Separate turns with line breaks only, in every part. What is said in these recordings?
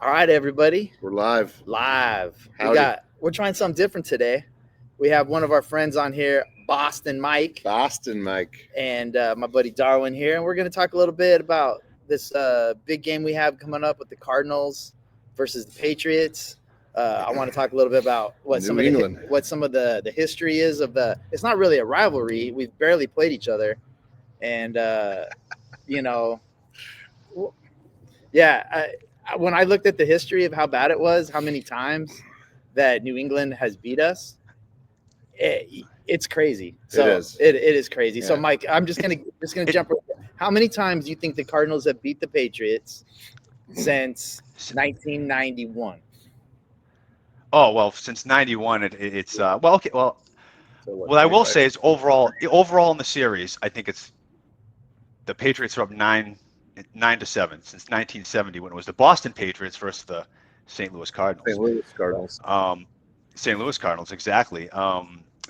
All right, everybody.
We're live.
Live.
Howdy.
We're trying something different today. We have one of our friends on here, Boston Mike,
Boston Mike.
and my buddy Darwin here, and we're going to talk a little bit about this big game we have coming up with the Cardinals versus the Patriots. I want to talk a little bit about what
New
some of
England.
the history is of the. It's not really a rivalry. We've barely played each other, and you know, yeah. When I looked at the history of how bad it was, how many times that New England has beat us, it's crazy. So it is crazy. Yeah. So Mike, I'm just gonna jump. How many times do you think the Cardinals have beat the Patriots since 1991?
Oh well, since '91, it's well, okay. Well, so what I will say is overall in the series, I think it's the Patriots are up 9-7 since 1970 when it was the Boston Patriots versus the St. Louis Cardinals. St. Louis Cardinals, exactly.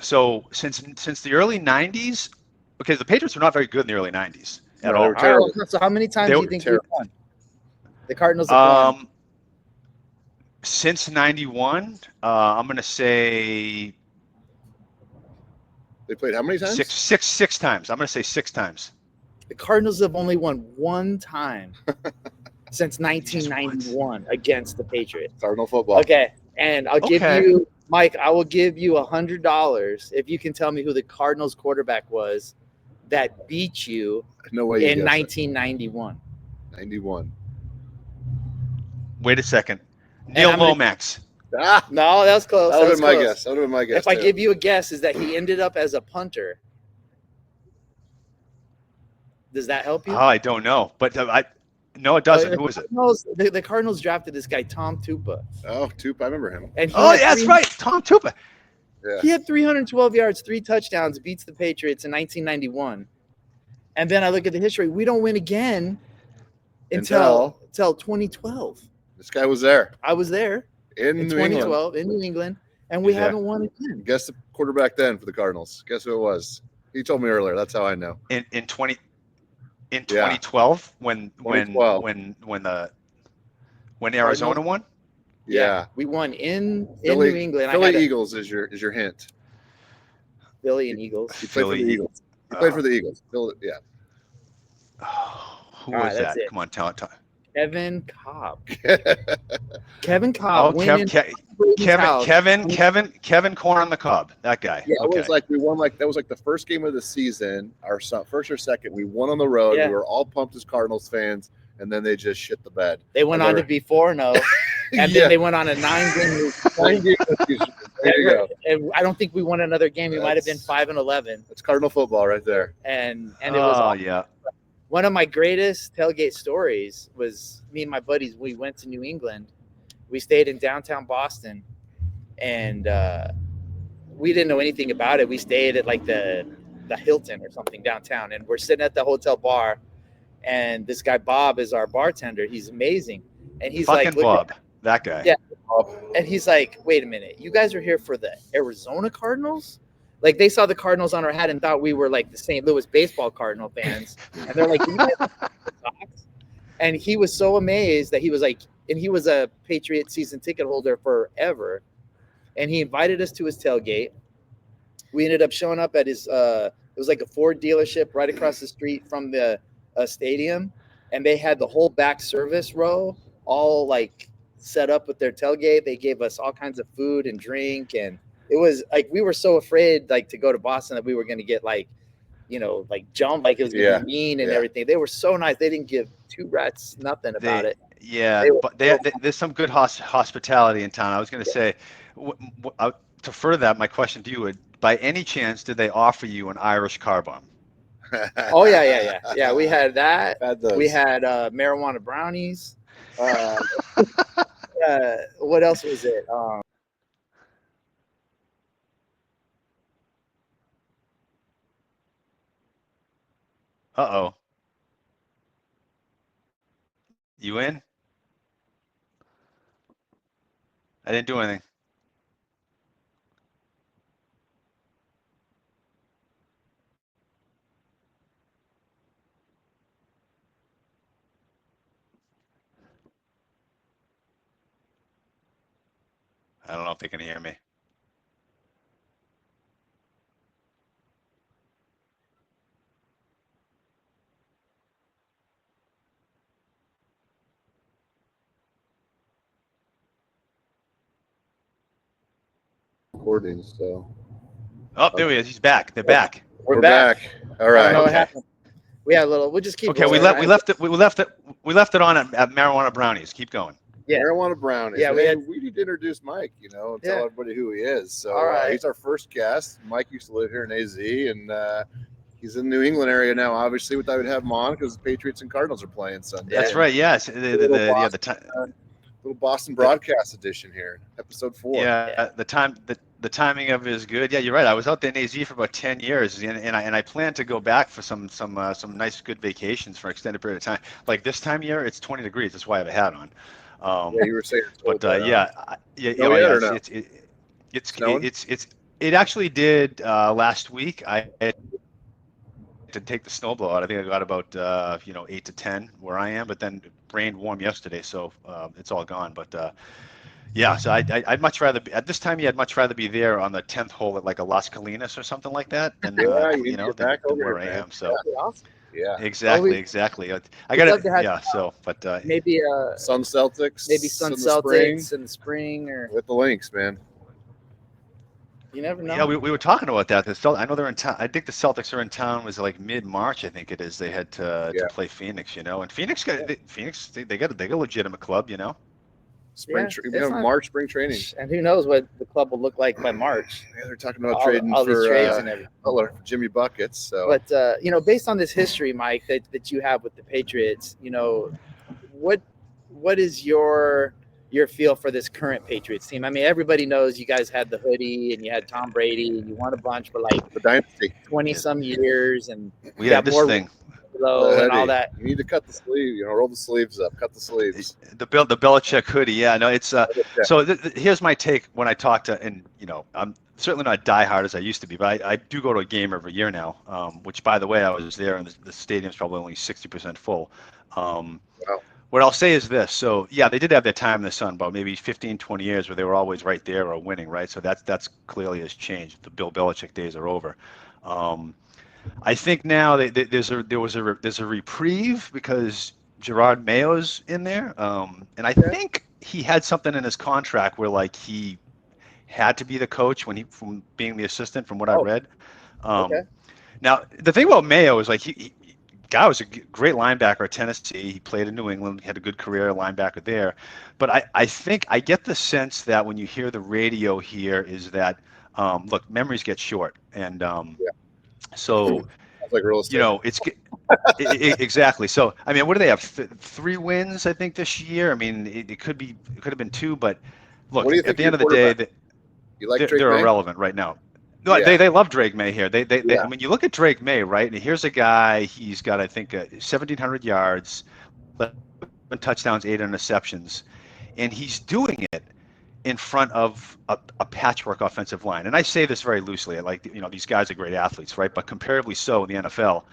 So since the early '90s, because the Patriots were not very good in the early '90s at all.
So how many times do you think we've won? The Cardinals have won.
Since '91, I'm going to say
they played how many times?
Six times. I'm going to say 6 times.
The Cardinals have only won one time since 1991 against the Patriots.
Cardinal football.
Okay, and I'll give you, Mike, I will give you $100 if you can tell me who the Cardinals quarterback was that beat you in 1991.
91.
Wait a second. Neil Lomax.
No, that was close.
That would have been my guess.
If I give you a guess, is that he ended up as a punter. Does that help you?
Oh, I don't know, but no, it doesn't. Who is it?
The Cardinals drafted this guy, Tom Tupa.
Oh, Tupa, I remember him.
And
that's right, Tom Tupa.
Yeah. He had 312 yards, 3 touchdowns, beats the Patriots in 1991. And then I look at the history. We don't win again until 2012.
This guy was there.
I was there in 2012 in New England, and we haven't won again.
Guess the quarterback then for the Cardinals. Guess who it was? He told me earlier. That's how I know.
In 2012 when Arizona won.
Yeah,
we won in New England.
Philly Eagles is your hint.
Philly and Eagles.
He played for the Eagles. He played for the Eagles. Yeah.
Who was that? Come on, tell it.
Kevin Cobb. Kevin Cobb.
Kevin Corn on the Cobb. That guy.
Yeah, it was like we won. That was like the first game of the season, our first or second. We won on the road. Yeah. We were all pumped as Cardinals fans, and then they just shit the bed.
They went on to be 4-0, and then they went on a 9-game. There you go. And I don't think we won another game. We might have been 5-11.
It's Cardinal football right there.
And it was awesome. One of my greatest tailgate stories was me and my buddies. We went to New England. We stayed in downtown Boston, and we didn't know anything about it. We stayed at like the Hilton or something downtown, and we're sitting at the hotel bar, and this guy Bob is our bartender. He's amazing, and he's
fucking like, Bob, that guy.
Yeah, and he's like, "Wait a minute, you guys are here for the Arizona Cardinals?" Like they saw the Cardinals on our hat and thought we were like the St. Louis baseball Cardinal fans. And they're like, you guys have socks? And he was so amazed that he was like, and he was a Patriot season ticket holder forever. And he invited us to his tailgate. We ended up showing up at his, it was like a Ford dealership right across the street from the stadium. And they had the whole back service row all like set up with their tailgate. They gave us all kinds of food and drink, and it was like we were so afraid like to go to Boston that we were going to get like, like jumped, like it was going to be mean and everything. They were so nice. They didn't give 2 rats nothing about it.
Yeah, but there's some good hospitality in town. I was going to say, to further that, my question to you would, by any chance, did they offer you an Irish car bomb?
Oh yeah. We had that. We had marijuana brownies. What else was it?
Uh-oh. You in? I didn't do anything. I don't know if they can hear me.
Recording, so.
Oh, there he is. He's back. They're back.
We're back. All right.
I don't know what
Okay.
happened. We had a little. We'll just keep.
Okay, we left it on at marijuana brownies. Keep going.
Yeah.
Marijuana brownies.
Yeah,
we need to introduce Mike, and tell everybody who he is. So
All right.
He's our first guest. Mike used to live here in AZ, and he's in the New England area now. Obviously, we thought we'd have him on because the Patriots and Cardinals are playing Sunday.
That's right. Yes.
Little Boston broadcast edition here, episode 4.
Yeah, the timing of it is good. Yeah, you're right. I was out there in AZ for about 10 years, and I plan to go back for some nice good vacations for an extended period of time. Like this time of year, it's 20 degrees. That's why I have a hat on.
You were saying.
It actually did last week. I had to take the snowblower out. I think I got about 8 to 10 where I am, but then it rained warm yesterday, so it's all gone. But yeah, so I'd much rather be, at this time. I'd much rather be there on the 10th hole at like a Las Colinas or something like that, than than where I am. So
yeah,
exactly. I got it. So, but
maybe
Sun Celtics,
maybe Sun Celtics in the spring or
with the Lynx, man.
You never know.
Yeah, we were talking about that. I know they're in town. I think the Celtics are in town. Was like mid-March, I think it is. They had to play Phoenix, and Phoenix got a legitimate club,
March spring training.
And who knows what the club will look like by March?
Yeah, they're talking about trading all these trades and everything. For Jimmy Buckets. So,
but based on this history, Mike, that you have with the Patriots, what is your feel for this current Patriots team? I mean, everybody knows you guys had the hoodie and you had Tom Brady and you won a bunch for like
the dynasty
20 some years, and
we got this thing.
And all that.
You need to cut the sleeve, roll the sleeves up, cut the sleeves.
The Belichick hoodie, yeah. No, it's so. Here's my take when I talk to, and I'm certainly not diehard as I used to be, but I do go to a game every year now. Which, by the way, I was there, and the stadium's probably only 60% full.
Wow.
What I'll say is this. So yeah, they did have their time in the sun, about maybe 15, 20 years where they were always right there or winning, right? So that's clearly has changed. The Bill Belichick days are over. I think now there's a reprieve because Gerard Mayo's in there, and I think he had something in his contract where like he had to be the coach from being the assistant, from what I read. Now the thing about Mayo is like guy was a great linebacker at Tennessee. He played in New England, had a good career linebacker there. But I think I get the sense that when you hear the radio here is that look, memories get short, and so,
like real estate.
Exactly. So, I mean, what do they have? 3 wins, I think, this year. I mean, it could have been 2, but look, at the end of the day, they're irrelevant right now. No, they love Drake May here. They I mean, you look at Drake May, right? And here's a guy. He's got, I think, 1,700 yards, 11 touchdowns, 8 interceptions, and he's doing it in front of a patchwork offensive line. And I say this very loosely. Like, these guys are great athletes, right? But comparably so in the NFL.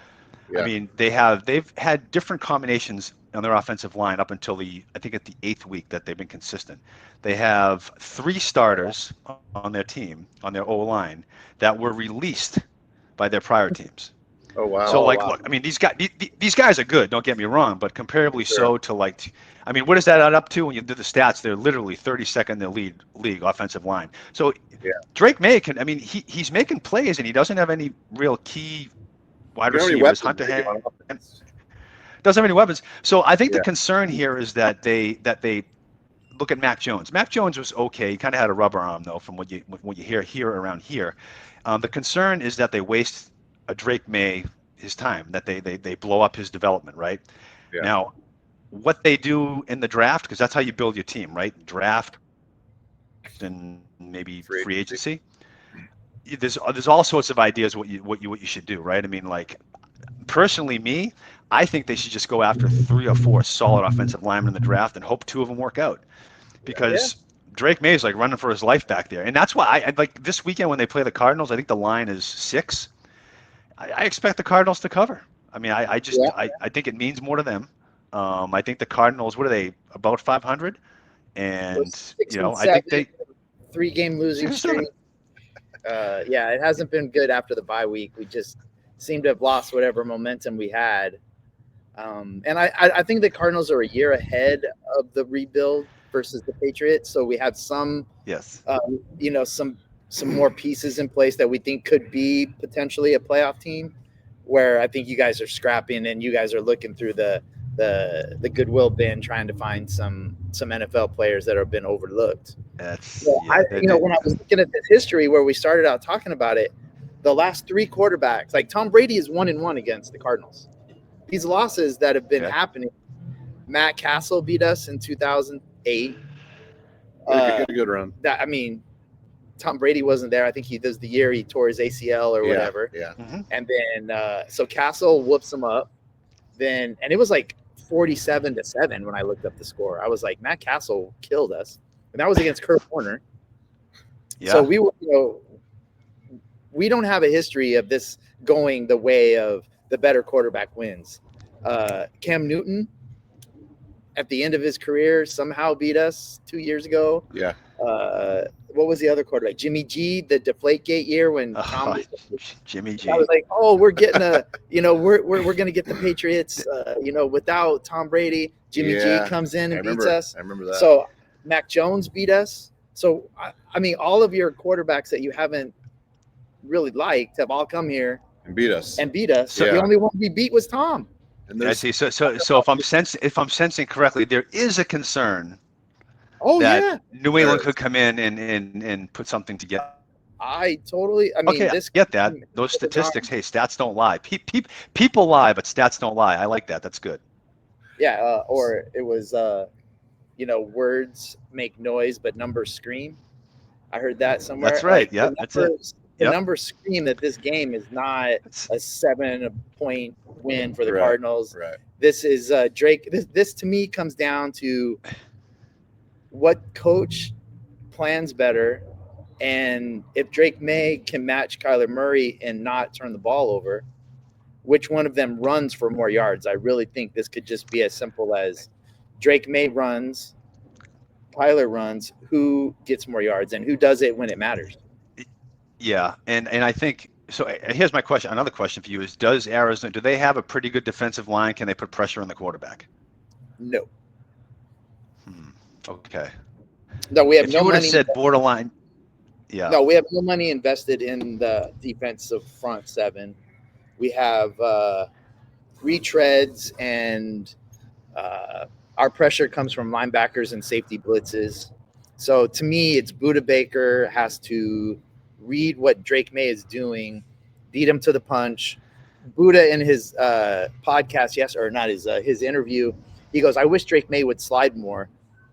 I mean, they've had different combinations on their offensive line up until I think at the 8th week that they've been consistent. They have 3 starters on their team, on their O-line, that were released by their prior teams.
Oh wow!
So look, I mean, these guys are good. Don't get me wrong, but comparably so to I mean, what does that add up to when you do the stats? They're literally 32nd in the league offensive line. So Drake May he's making plays and he doesn't have any real key wide receivers. Hunter Henry doesn't have any weapons. So I think the concern here is that they look at Mac Jones. Mac Jones was okay. He kind of had a rubber arm though, from what you hear around here. The concern is that they waste a Drake May his time, that they blow up his development, right? Yeah. Now, what they do in the draft, because that's how you build your team, right? Draft and maybe free agency. There's all sorts of ideas what you should do, right? I mean, like, personally, I think they should just go after 3 or 4 solid offensive linemen in the draft and hope 2 of them work out, because Drake May is like running for his life back there, and that's why I like this weekend when they play the Cardinals. I think the line is 6. I expect the Cardinals to cover. I mean, I think it means more to them. I think the Cardinals, what are they, about 500? And I think
3-game losing streak. Yeah, it hasn't been good after the bye week. We just seem to have lost whatever momentum we had. And I think the Cardinals are a year ahead of the rebuild versus the Patriots. So we have some,
Yes.
Some more pieces in place that we think could be potentially a playoff team. Where I think you guys are scrapping and you guys are looking through the goodwill bin, trying to find some NFL players that have been overlooked.
That's
when I was looking at this history where we started out talking about it, the last 3 quarterbacks, like Tom Brady is 1-1 against the Cardinals. These losses that have been happening, Matt Castle beat us in 2008.
Good run.
Tom Brady wasn't there. I think he does the year he tore his ACL or whatever.
Yeah.
Mm-hmm.
And then so Castle whoops him up. And it was like 47-7 when I looked up the score. I was like, Matt Castle killed us, and that was against Kurt Warner.
Yeah.
So we were, we don't have a history of this going the way of the better quarterback wins. Cam Newton, at the end of his career, somehow beat us 2 years ago.
Yeah.
What was the other quarterback? Jimmy G, the Deflategate year when Tom
Jimmy G.
I was like, oh, we're getting we're gonna get the Patriots, without Tom Brady. Jimmy G comes in and beats us.
I remember that.
So Mac Jones beat us. So all of your quarterbacks that you haven't really liked have all come here
and beat us.
So the only one we beat was Tom.
And I see. So if I'm sensing correctly, there is a concern. New England could come in and put something together.
Get
that. Those statistics, hey, stats don't lie. People lie, but stats don't lie. I like that. That's good.
Yeah, or it was, words make noise, but numbers scream. I heard that somewhere.
That's right. Yeah, that's it.
The numbers scream that this game is not a 7-point win for the Cardinals.
Right.
This is Drake. This to me comes down to what coach plans better, and if Drake May can match Kyler Murray and not turn the ball over, which one of them runs for more yards? I really think this could just be as simple as Drake May runs, Kyler runs, who gets more yards and who does it when it matters.
Yeah, and I think so. Here's my question. Another question for you is: do they have a pretty good defensive line? Can they put pressure on the quarterback?
No.
Okay.
No, we have
if
no
you would
money.
Have said borderline. Yeah.
No, we have no money invested in the defensive front seven. We have retreads, and our pressure comes from linebackers and safety blitzes. So to me, it's Budda Baker has to read what Drake May is doing, beat him to the punch. Budda in his podcast, his interview, he goes, "I wish Drake May would slide more."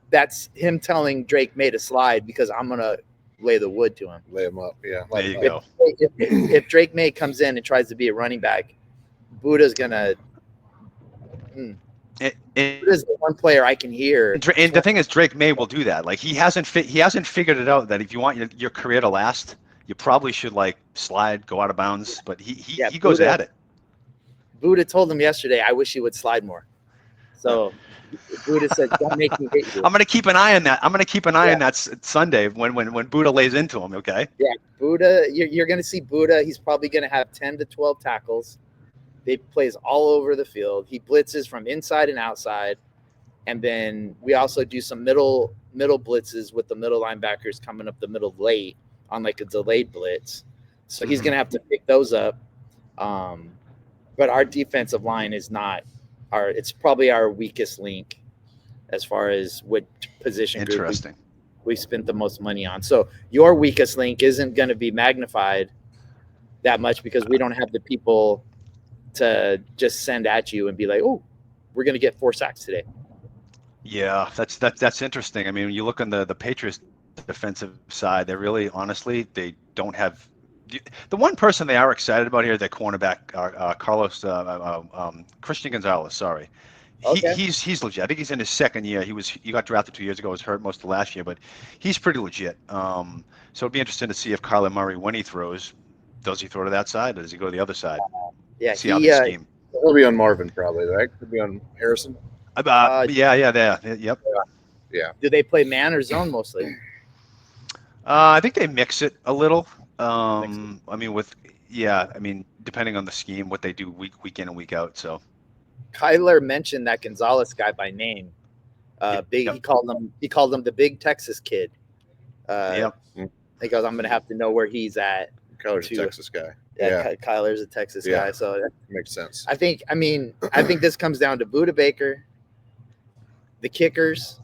That's him telling Drake May to slide because I'm gonna lay the wood to him.
Lay him up, yeah.
There you go.
If Drake May comes in and tries to be a running back, Budda's gonna. Budda's the one player I can hear.
And the thing is, Drake May will do that. Like he hasn't figured it out that if you want your career to last, you probably should slide, go out of bounds. But he goes at it.
Budda told him yesterday, "I wish you would slide more." So. Budda said, "Don't make me hit you."
I'm going to keep an eye on that. I'm going to keep an eye on that Sunday when Budda lays into him. Okay.
Yeah, Budda. You're going to see Budda. He's probably going to have 10 to 12 tackles. He plays all over the field. He blitzes from inside and outside, and then we also do some middle blitzes with the middle linebackers coming up the middle late on a delayed blitz. So he's going to have to pick those up. But our defensive line is not. It's probably our weakest link as far as what position group we spent the most money on. So your weakest link isn't going to be magnified that much because we don't have the people to just send at you and be like, "Oh, we're going to get 4 sacks today."
Yeah, that's interesting. I mean, when you look on the Patriots defensive side, they really, honestly, they don't have. The one person they are excited about here, their cornerback, Christian Gonzalez. Sorry, he's legit. I think he's in his second year. He got drafted 2 years ago. Was hurt most of last year, but he's pretty legit. So it'd be interesting to see if Kyler Murray, when he throws, does he throw to that side or does he go to the other side?
Yeah,
see how they scheme.
He'll be on Marvin probably, right? He'll be on Harrison.
Yep.
Yeah.
Do they play man or zone mostly?
I think they mix it a little. I mean, depending on the scheme, what they do week in and week out. So
Kyler mentioned that Gonzalez guy by name. Big.
Yep.
He called him the big Texas kid.
Yep.
He goes, I'm gonna have to know where he's at.
Kyler's a Texas guy.
Yeah. Kyler's a Texas guy, so that
makes sense.
I think this comes down to Buda Baker, the kickers,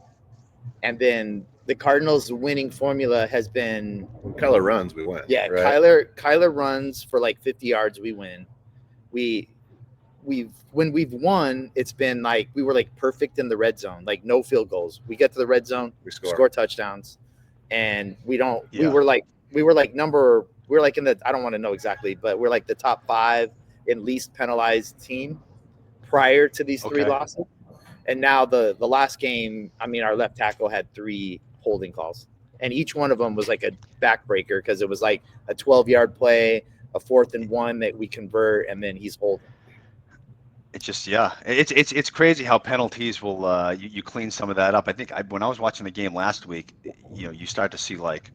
and then the Cardinals' winning formula has been
when Kyler runs, we win.
Yeah,
right?
Kyler runs for like 50 yards, we win. When we've won, it's been like we were like perfect in the red zone, like no field goals. We get to the red zone, we score touchdowns, and we don't. Yeah. We were like in the, I don't want to know exactly, but we're like the top 5 in least penalized team prior to these 3 losses. And now the last game, I mean, our left tackle had 3 holding calls, and each one of them was like a backbreaker because it was like a 12-yard play, a 4th and 1 that we convert, and then he's holding.
It's just, it's crazy how penalties will you clean some of that up. I think when I was watching the game last week, you start to see like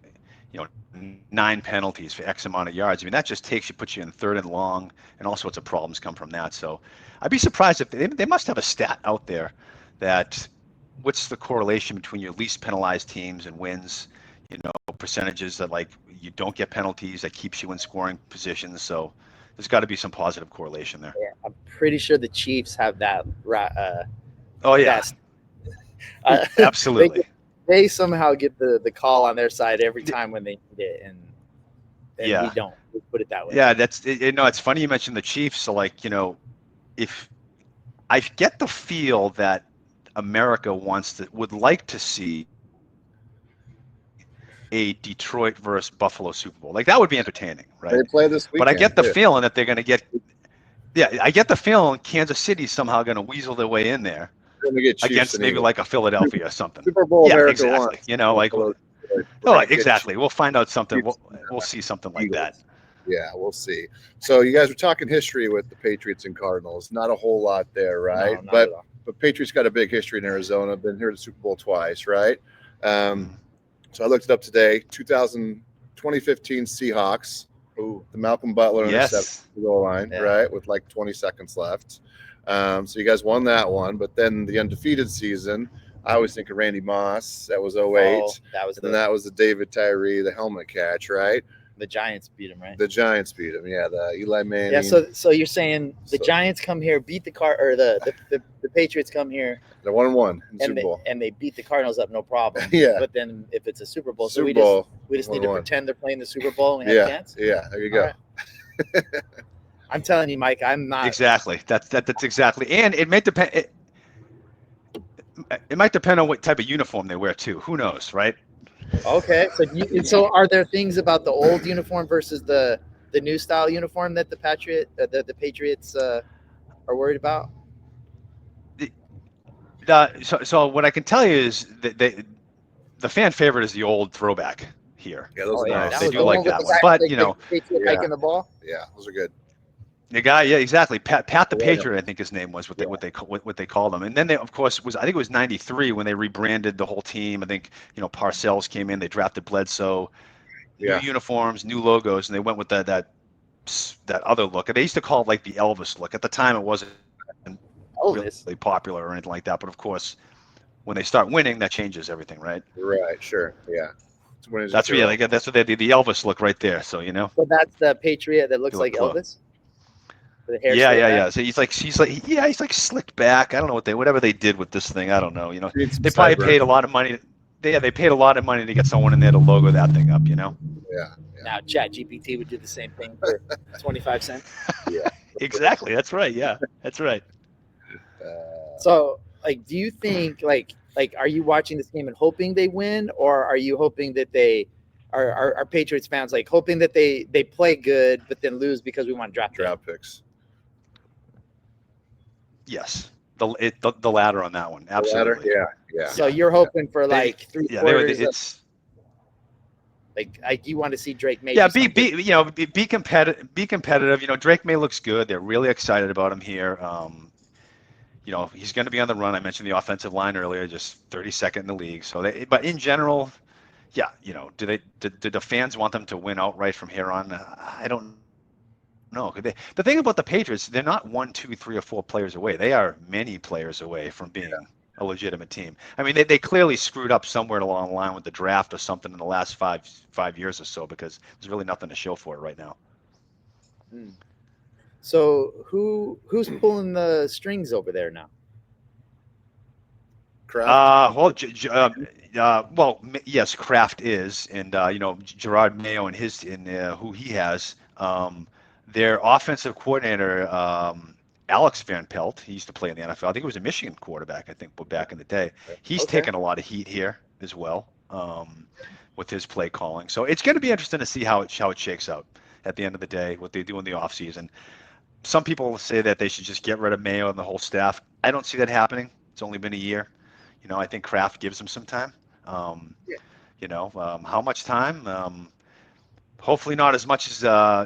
9 penalties for X amount of yards. I mean, that just puts you in 3rd and long, and all sorts of problems come from that. So I'd be surprised if they must have a stat out there that what's the correlation between your least penalized teams and wins, percentages that like you don't get penalties that keeps you in scoring positions. So there's got to be some positive correlation there.
Yeah, I'm pretty sure the Chiefs have that.
Oh yeah, absolutely.
They somehow get the call on their side every time when they need it, and we don't. We'll put it that way.
Yeah, it's funny you mentioned the Chiefs. So like, if I get the feel that America would like to see a Detroit versus Buffalo Super Bowl. Like that would be entertaining, right?
They play this weekend.
But I get the feeling that they're going to get. Yeah, I get the feeling Kansas City's somehow going to weasel their way in there against maybe like a Philadelphia or something.
Super Bowl America
exactly.
Wants.
Exactly. We'll find out something. We'll see something like that.
Yeah, we'll see. So you guys were talking history with the Patriots and Cardinals. Not a whole lot there, right?
No,
but Patriots got a big history in Arizona. Been here to the Super Bowl twice, right? So I looked it up today. 2015 Seahawks.
Ooh.
The Malcolm Butler interception the goal line, right, with like 20 seconds left. So you guys won that one. But then the undefeated season, I always think of Randy Moss. That was 08. That was the David Tyree, the helmet catch, right?
The Giants beat him, right?
The Giants beat him, yeah. The Eli Manning.
Yeah, so you're saying the Giants come here, beat the the Patriots come here.
They're 1-1 in Super Bowl.
And they beat the Cardinals up, no problem.
Yeah.
But then if it's a Super Bowl,
we
just need to pretend they're playing the Super Bowl and we have a chance?
Yeah, there you go.
Right. I'm telling you, Mike, I'm not.
Exactly. That's exactly. And it may depend. It might depend on what type of uniform they wear too. Who knows, right?
Okay, so are there things about the old uniform versus the new style uniform that the Patriots are worried about?
So what I can tell you is that the fan favorite is the old throwback here.
Yeah, those are nice.
They do like that one, but
hiking the ball.
Yeah, those are good.
The guy, yeah, exactly. Pat the Patriot, I think his name was what they called him. And then they, of course, I think it was '93 when they rebranded the whole team. I think Parcells came in, they drafted Bledsoe, new uniforms, new logos, and they went with that other look. And they used to call it like the Elvis look. At the time, it wasn't really popular or anything like that. But of course, when they start winning, that changes everything, right?
Right. Sure. Yeah.
That's what they did. The Elvis look right there. So
So that's the Patriot that looks like Elvis.
Yeah. So he's like slicked back. I don't know whatever they did with this thing. I don't know. They probably paid a lot of money. They paid a lot of money to get someone in there to logo that thing up.
Yeah.
Now ChatGPT would do the same thing for 25 cents.
Yeah.
Exactly. That's right. Yeah. That's right.
So, do you think are you watching this game and hoping they win, or are you hoping that they are Patriots fans hoping that they play good but then lose because we want draft
picks?
Yes, the latter on that one, absolutely.
Yeah.
So you're hoping for 3 quarters.
It's
you want to see Drake May.
Yeah, be competitive. Be competitive. Drake May looks good. They're really excited about him here. He's going to be on the run. I mentioned the offensive line earlier, just 32nd in the league. But in general, yeah, do the fans want them to win outright from here on? I don't know. The thing about the Patriots, they're not 1, 2, 3, or 4 players away. They are many players away from being a legitimate team. I mean, they clearly screwed up somewhere along the line with the draft or something in the last five years or so, because there's really nothing to show for it right now.
So who's pulling the strings over there now?
Kraft?
Yes, Kraft is, and Gerard Mayo and who he has. Their offensive coordinator, Alex Van Pelt, he used to play in the NFL. I think he was a Michigan quarterback, back in the day. He's taken a lot of heat here as well, with his play calling. So it's going to be interesting to see how it shakes out at the end of the day, what they do in the offseason. Some people say that they should just get rid of Mayo and the whole staff. I don't see that happening. It's only been a year. I think Kraft gives him some time. How much time? Hopefully not as much as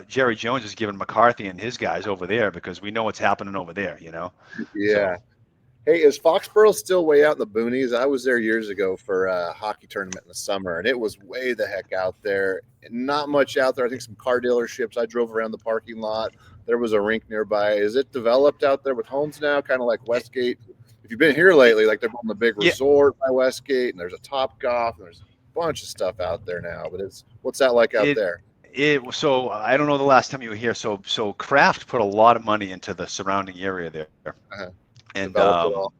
Jerry Jones is giving McCarthy and his guys over there, because we know what's happening over there.
Yeah.
So,
hey, is Foxborough still way out in the boonies? I was there years ago for a hockey tournament in the summer, and it was way the heck out there. Not much out there. I think some car dealerships. I drove around the parking lot. There was a rink nearby. Is it developed out there with homes now, kind of like Westgate? If you've been here lately, like they're building the big resort by Westgate, and there's a Top Golf, and there's a bunch of stuff out there now. But what's that like out there?
So I don't know the last time you were here. So Kraft put a lot of money into the surrounding area there, and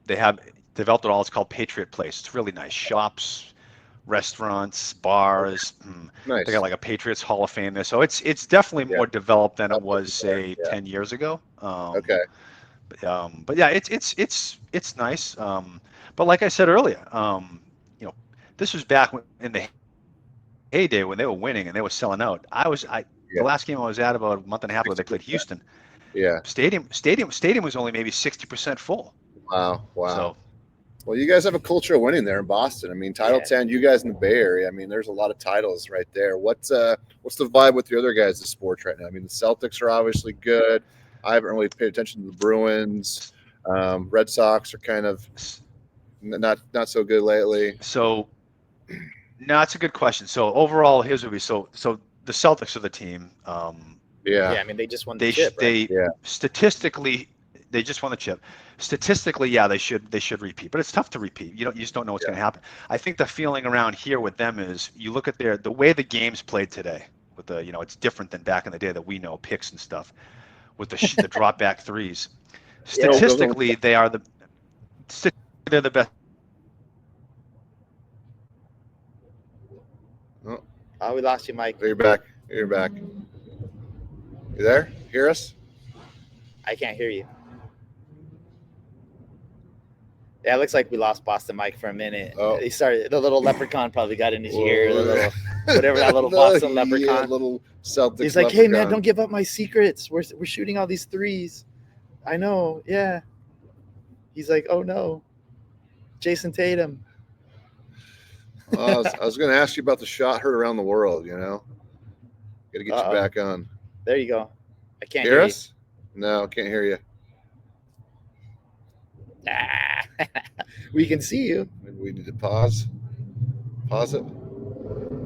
they have developed it all. It's called Patriot Place. It's really nice. Shops, restaurants, bars.
Nice.
They got like a Patriots Hall of Fame there. So it's definitely more developed than it was, say, 10 years ago. But yeah, it's nice. But like I said earlier, this was back in the heyday when they were winning and they were selling out. The last game I was at about a month and a half ago, they played Houston.
Yeah.
Stadium was only maybe 60% full.
Wow.
So,
well, you guys have a culture of winning there in Boston. I mean, Title 10, you guys in the Bay Area. I mean, there's a lot of titles right there. What's the vibe with the other guys in sports right now? I mean, the Celtics are obviously good. I haven't really paid attention to the Bruins. Red Sox are kind of not so good lately.
So, no, it's a good question. So overall, here's what so the Celtics are the team.
I mean, they just won the chip.
Statistically, they just won the chip. Statistically, they should repeat, but it's tough to repeat. You just don't know what's going to happen. I think the feeling around here with them is you look at the way the game's played today. With it's different than back in the day that we know picks and stuff. With the drop back threes, statistically they're the best.
Oh, we lost you, Mike.
You're back. You there? Hear us?
I can't hear you. Yeah, it looks like we lost Boston Mike for a minute.
Oh.
He started. The little leprechaun probably got in his ear. The little, whatever that little Boston leprechaun.
Little Celtics.
He's like, "Hey man, don't give up my secrets. We're shooting all these threes." I know. Yeah. He's like, "Oh no, Jason Tatum."
I was going to ask you about the shot heard around the world. Got to get you back on.
There you go. I can't
hear us. No, can't hear you.
We can see you.
Maybe we need to pause. Pause it.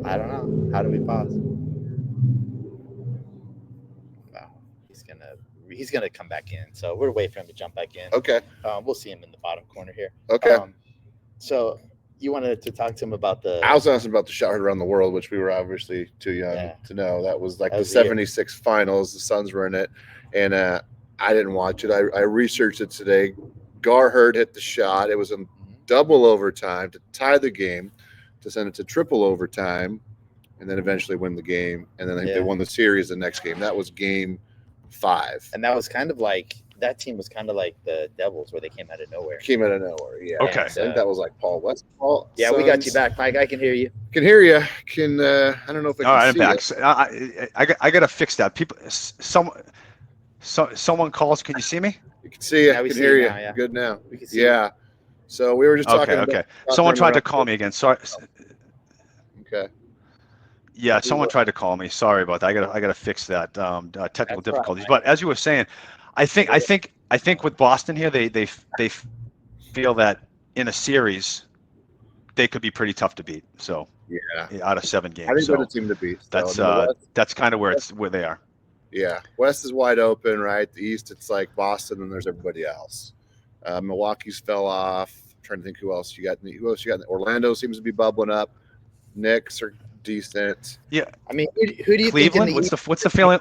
I don't know. How do we pause? Wow. He's gonna come back in. So we're waiting for him to jump back in.
Okay.
We'll see him in the bottom corner here.
Okay.
So you wanted to talk to him about
I was asking about the shot heard around the world, which we were obviously too young to know. That was like the 76 finals. The Suns were in it, and I didn't watch it. I researched it today. Gar Hurd hit the shot. It was in double overtime to tie the game, to send it to triple overtime, and then eventually win the game. And then they won the series the next game. That was game 5.
And that was kind of like that team was kind of like the Devils, where they came out of nowhere.
Yeah.
Okay.
I think that was like Paul Westphal.
Yeah, Suns. We got you back, Mike. I can hear you.
Can hear you. I don't know if I can
All right,
see
I'm back.
it.
So I got to fix that. Someone calls. Can you see me?
You can see you.
Yeah,
I can hear you.
Now,
Good now.
We can see you.
So we were just talking
Okay. Someone tried to call me again. Sorry.
Okay.
Yeah, someone tried to call me. Sorry about that. I got to fix that. Technical difficulties. But as you were saying, I think with Boston here, they feel that in a series, they could be pretty tough to beat. So out of 7 games,
I think
so
they're the team to beat.
That's kind of where they are.
Yeah, West is wide open, right? The East, it's like Boston, and there's everybody else. Milwaukee's fell off. I'm trying to think who else you got. Orlando seems to be bubbling up. Knicks are decent.
Yeah,
I mean, who do you
Cleveland?
think?
What's the feeling?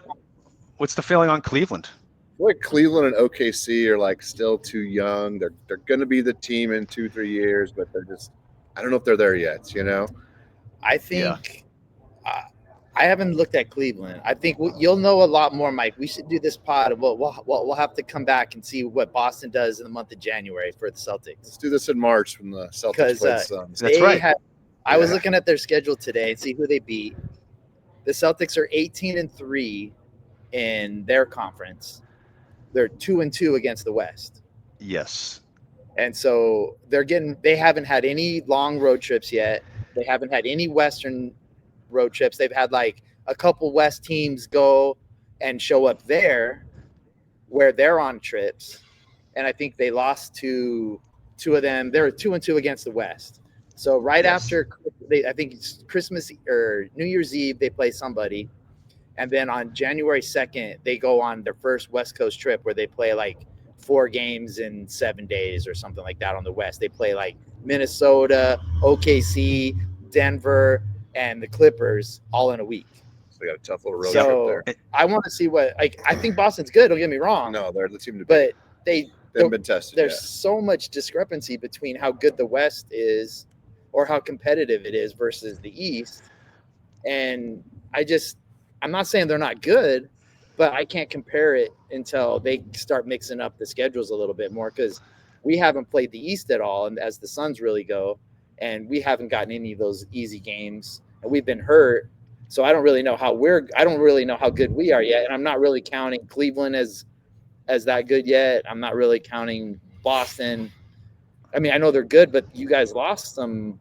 What's the feeling on Cleveland?
I feel like Cleveland and OKC are like still too young. They're going to be the team in 2-3 years, but they're just, I don't know if they're there yet.
I think I haven't looked at Cleveland. I think you'll know a lot more, Mike. We should do this pod. We'll have to come back and see what Boston does in the month of January for the Celtics.
Let's do this in March when the Celtics play the Suns.
That's right.
I was looking at their schedule today and see who they beat. The Celtics are 18-3 in their conference. They're 2-2 against the West.
Yes.
And so they haven't had any long road trips yet. They haven't had any Western road trips. They've had like a couple West teams go and show up there where they're on trips. And I think they lost to 2 of them. They're 2-2 against the West. So after, I think it's Christmas or New Year's Eve, they play somebody. And then on January 2nd, they go on their first West Coast trip where they play like 4 games in 7 days or something like that on the West. They play like Minnesota, OKC, Denver, and the Clippers all in a week.
So they got a tough little road trip there.
I want to see I think Boston's good. Don't get me wrong.
No, they're the team to beat.
But
they haven't been tested
There's so much discrepancy between how good the West is or how competitive it is versus the East. And I'm not saying they're not good, but I can't compare it until they start mixing up the schedules a little bit more because we haven't played the East at all, and as the Suns really go, and we haven't gotten any of those easy games, and we've been hurt. So I don't really know how good we are yet, and I'm not really counting Cleveland as that good yet. I'm not really counting Boston. I mean, I know they're good, but you guys lost some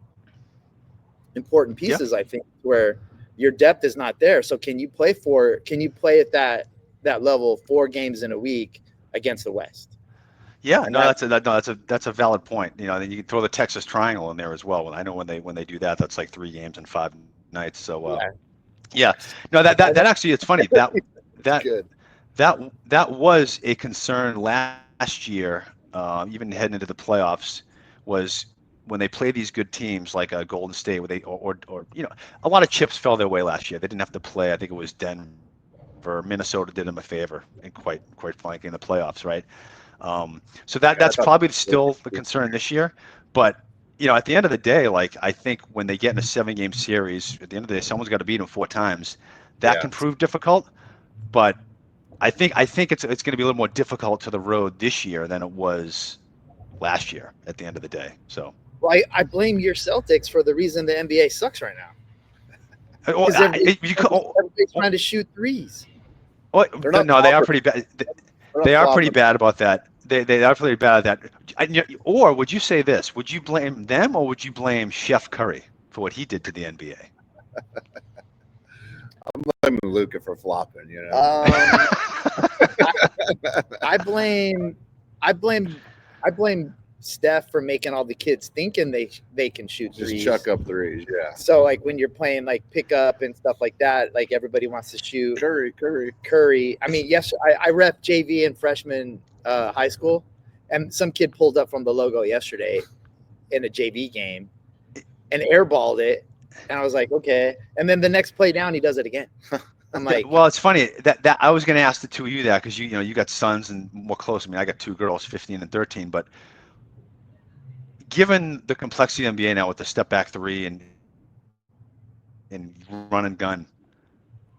important pieces, I think, where your depth is not there. So can you play at that level 4 games in a week against the West?
Yeah, that's a valid point. Then you can throw the Texas Triangle in there as well. And I know when they do that, that's like 3 games in 5 nights. So no, that actually, it's funny that was a concern last year, even heading into the playoffs, was when they play these good teams like Golden State, where or a lot of chips fell their way last year. They didn't have to play. I think it was Denver, Minnesota did them a favor, and quite frankly in the playoffs, right? So that's probably still the concern this year. But at the end of the day, like I think when they get in a 7-game series, at the end of the day, someone's got to beat them 4 times. That can prove difficult, but I think it's going to be a little more difficult to the road this year than it was last year. At the end of the day, so. Well,
I blame your Celtics for the reason the NBA sucks right now. Everybody's trying to shoot threes.
Well, they are pretty bad. They are pretty bad about that. They are pretty bad at that. Or would you say this? Would you blame them or would you blame Chef Curry for what he did to the NBA?
I'm blaming Luka for flopping.
I blame Steph for making all the kids thinking they can shoot threes.
Just chuck up threes, yeah.
So like when you're playing like pickup and stuff like that, like everybody wants to shoot.
Curry.
I mean, yes, I rep JV in freshman high school, and some kid pulled up from the logo yesterday in a JV game and airballed it, and I was like, okay. And then the next play down, he does it again. I'm like,
well, it's funny that I was going to ask the two of you that because you got sons and more close. I mean, I got 2 girls, 15 and 13, but. Given the complexity of the NBA now with the step back 3 and run and gun,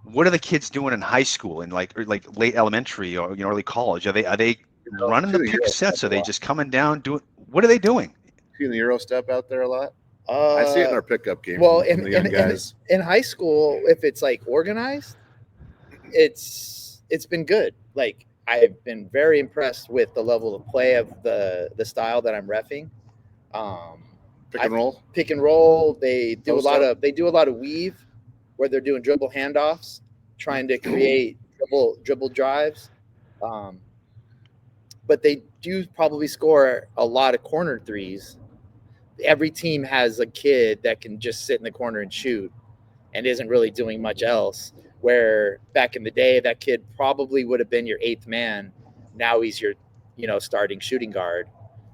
what are the kids doing in high school and like late elementary or early college? Are they running the pick sets? Are they just coming down doing? What are they doing?
Seeing the Euro step out there a lot. I see it in our pickup game.
Well, in high school, if it's like organized, it's been good. Like I've been very impressed with the level of play of the style that I'm reffing. Pick and roll. They do a lot of weave where they're doing dribble handoffs, trying to create dribble drives. But they do probably score a lot of corner threes. every team has a kid that can just sit in the corner and shoot and isn't really doing much else. Where back in the day, that kid probably would have been your 8th man. Now he's your, starting shooting guard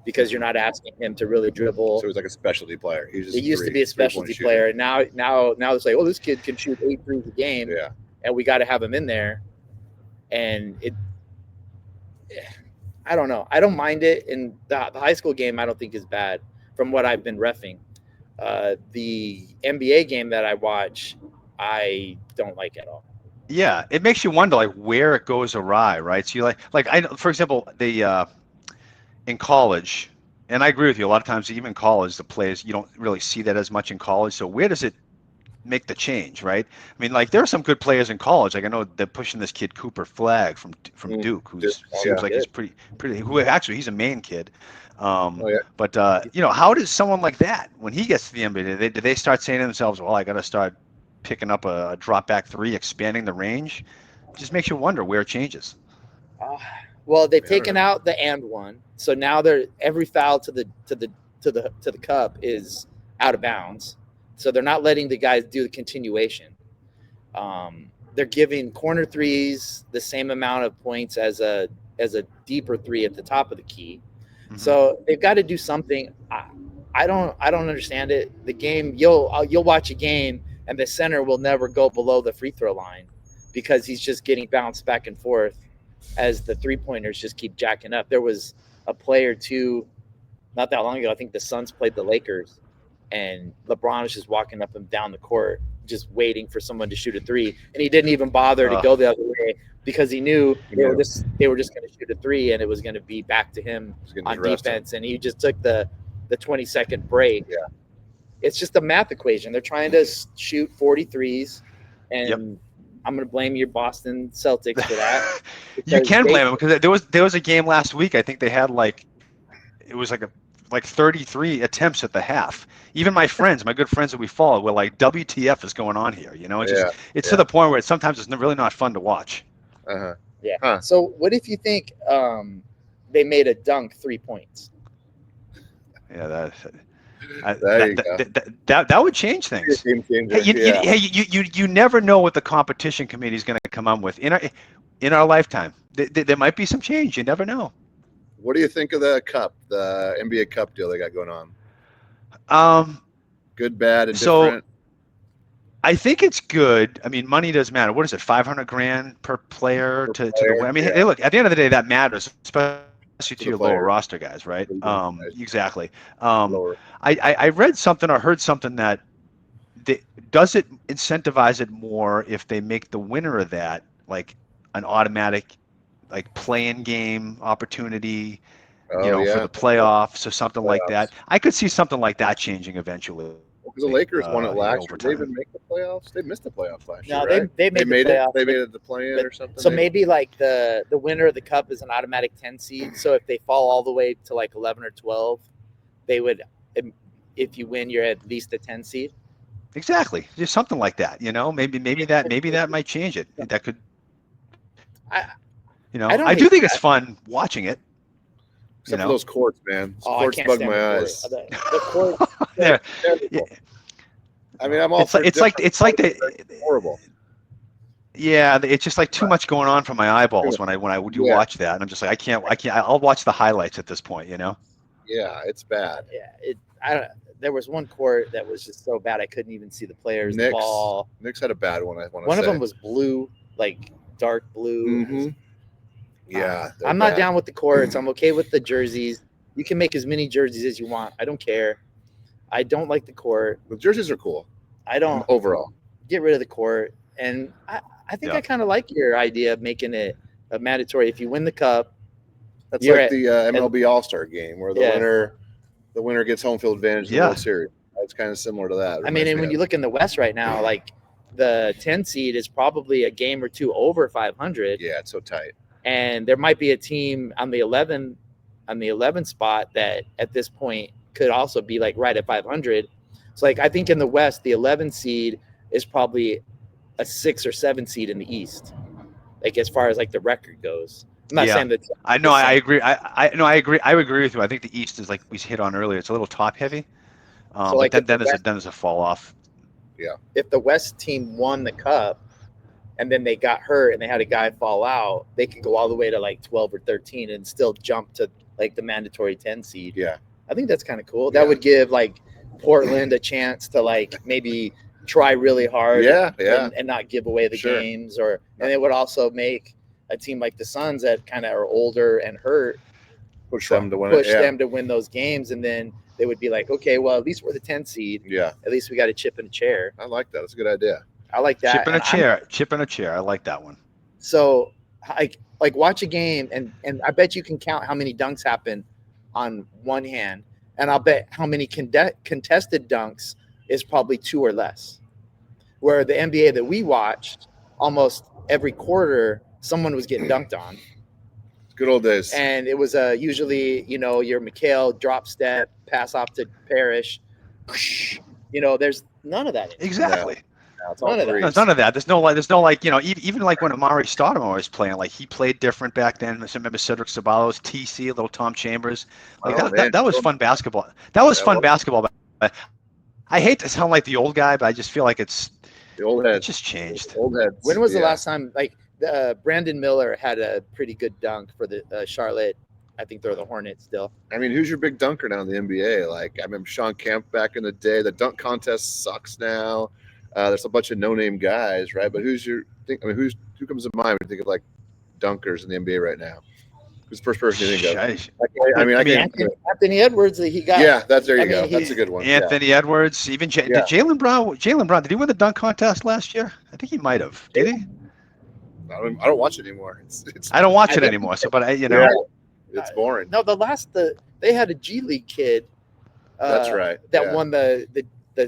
because you're not asking him to really dribble.
So he's like a specialty player.
He used to be a specialty player. And now it's like, oh, this kid can shoot 8 threes a game.
Yeah.
And we got to have him in there. And I don't know. I don't mind it. And the high school game, I don't think is bad from what I've been reffing. The NBA game that I watch, I don't like at all.
Yeah, it makes you wonder like where it goes awry, right? So you for example, in college, and I agree with you. A lot of times, even in college, the players you don't really see that as much in college. So where does it make the change, right? I mean, like there are some good players in college. Like I know they're pushing this kid Cooper Flagg from Duke, who seems like he's pretty. Who actually he's a Maine kid. But how does someone like that, when he gets to the NBA, do they start saying to themselves, "Well, I got to start picking up a drop back three, expanding the range"? It just makes you wonder where it changes.
Well, they've taken out the and one, so now every foul to the cup is out of bounds. So they're not letting the guys do the continuation. They're giving corner threes the same amount of points as a deeper three at the top of the key. Mm-hmm. So they've got to do something. I don't understand it. The game, you'll watch a game and the center will never go below the free throw line because he's just getting bounced back and forth as the 3-pointers just keep jacking up. There was a play or two not that long ago. I think the Suns played the Lakers, and LeBron was just walking up and down the court, just waiting for someone to shoot a three, and he didn't even bother to go the other way because he knew they were just going to shoot a three, and it was going to be back to him on defense, and he just took the 20-second break.
Yeah,
it's just a math equation. They're trying to shoot 43s, and I'm going to blame your Boston Celtics for that.
You can blame them because there was a game last week. I think they had like 33 attempts at the half. Even my good friends that we follow, were like, "WTF is going on here?" It's to the point where sometimes it's really not fun to watch.
Yeah. Huh. So what if you think they made a dunk 3 points?
Yeah, that would change things. Hey, you never know what the competition committee is going to come up with in our lifetime. There might be some change. You never know.
What do you think of the NBA Cup deal they got going on? Good, bad, and different.
I think it's good. I mean, money does matter. What is it, $500,000 per player to the win? I mean, hey, look, at the end of the day, that matters, especially to your lower roster guys, right? Exactly. I read something or heard something that does it incentivize it more if they make the winner of that like an automatic like play-in game opportunity, for the playoffs or something like that. I could see something like that changing eventually.
Because the Lakers won it last year. They didn't make the playoffs. They missed the playoffs last year.
No,
right?
they made the playoffs.
They made it the play-in or something.
So maybe like the winner of the cup is an automatic 10 seed. So if they fall all the way to like 11 or 12, they would. If you win, you're at least a 10 seed.
Exactly, just something like that. Maybe that might change it. That could. I do think it's fun watching it.
Except for those courts, man. Those courts bug my eyes.
The courts.
I mean, I'm all.
It's like
horrible.
Yeah, it's just like too much going on for my eyeballs when I do watch that, and I'm just like I can't. I'll watch the highlights at this point.
Yeah, it's bad.
Yeah, there was one court that was just so bad I couldn't even see the players. The ball.
Knicks had a bad one.
One of them was blue, like dark blue.
Mm-hmm. Yeah,
I'm not down with the courts. I'm okay with the jerseys. You can make as many jerseys as you want. I don't care. I don't like the court.
The jerseys are cool.
I don't
overall.
Get rid of the court, and I think I kind of like your idea of making it a mandatory. If you win the cup,
that's like the MLB All-Star game where the winner gets home field advantage in the World Series. It's kind of similar to that.
I mean, and when you look in the West right now, like the 10 seed is probably a game or two over 500.
Yeah, it's so tight.
And there might be a team on the 11 spot that at this point could also be like right at 500. So like I think in the West, the 11 seed is probably a 6 or 7 seed in the East. Like as far as like the record goes. I'm not saying that.
I know. I agree. I agree. I would agree with you. I think the East is like we hit on earlier. It's a little top heavy.
So like
but then there's a fall off.
Yeah.
If the West team won the cup and then they got hurt and they had a guy fall out, they could go all the way to like 12 or 13 and still jump to like the mandatory 10 seed.
Yeah.
I think that's kind of cool. That would give like Portland a chance to like maybe try really hard and not give away the games, and it would also make a team like the Suns that kind of are older and hurt
push them to
win those games, and then they would be like, okay, well, at least we're the 10 seed.
Yeah.
At least we got a chip in a chair.
I like that. That's a good idea.
I like that.
Chip in a chair. I like that one.
So like watch a game and I bet you can count how many dunks happen on one hand, and I'll bet how many contested dunks is probably 2 or less. Where the NBA that we watched, almost every quarter, someone was getting dunked on.
Good old days.
And it was usually, your Mikhail drop step, pass off to Parrish. There's none of that.
Exactly.
None of
that. There's no like, even like when Amari Stoudemire was playing, like he played different back then. I remember Cedric Ceballos, TC, little Tom Chambers. Like that was fun basketball. That was fun basketball. But I hate to sound like the old guy, but I just feel like it's
the old head.
It just changed.
Old heads.
When was the last time like Brandon Miller had a pretty good dunk for the Charlotte? I think they're the Hornets still.
I mean, who's your big dunker now in the NBA? Like, I remember Sean Kemp back in the day. The dunk contest sucks now. There's a bunch of no-name guys, right? But who comes to mind when you think of like dunkers in the NBA right now? Who's the first person you think of?
Anthony Edwards. He got.
Yeah, there you go. That's a good one.
Anthony Edwards. Even did Jaylen Brown? Did he win the dunk contest last year? I think he might have. Did he?
I don't watch it anymore.
I don't watch it anymore. So, but
it's boring.
No, they had a G League kid.
That's right.
That won the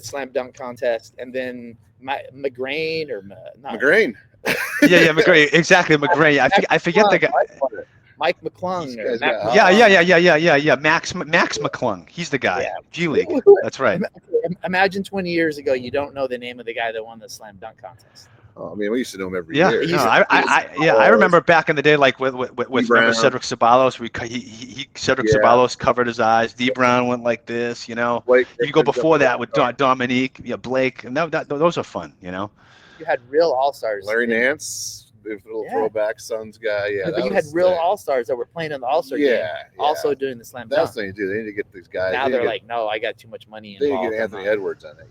slam dunk contest, and then McGrain or not
McGrain.
yeah, McGrain. Exactly, McGrain. I forget the guy.
Mike McClung.
Yeah. Max McClung. He's the guy. Yeah. G League. That's right.
Imagine 20 years ago, you don't know the name of the guy that won the slam dunk contest.
Oh, I mean, we used to know him every year.
No, I remember back in the day, like with Cedric Ceballos. Cedric Ceballos covered his eyes. D Brown went like this,
Blake,
you go before that with Dominique, Blake, and those are fun,
You had real all-stars.
Larry Nance, little throwback Suns guy. Yeah,
but you had real all-stars that were playing in the All-Star game, also doing the slam dunk.
That's what you do. They need to get these guys.
Now they're like, no, I got too much money involved.
They need to get Anthony Edwards on it,